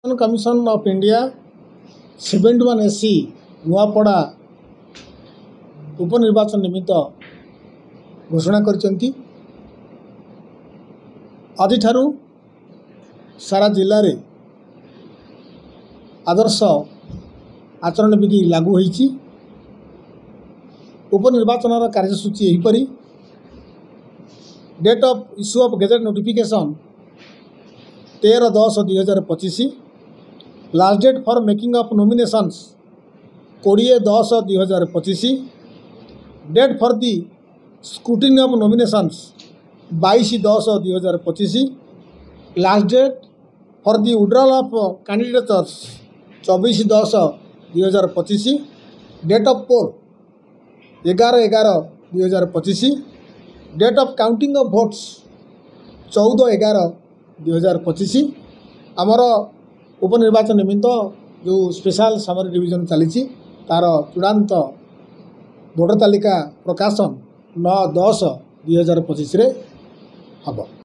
Commission of India 71 AC Nuapada उपनिर्वाचन निमित्त घोषणा करचंती। आदि सारा जिले में आदर्श आचरण विधि लागू होईची। उपनिर्वाचन कार्यसूची यहीपरी date of issue of gazette notification 13/10/2025। Last date for making of nominations 20/10/2025। Date for the scrutiny of nominations 22/10/2025। Last date for the withdrawal of candidates 24/10/2025। Date of poll 11/11/2025। Date of counting of votes 14/11/2025। आमर उपनिर्वाचन निमित्त जो special summary division चली तार चूड़ांत voter तालिका प्रकाशन 9/10/2025 हम।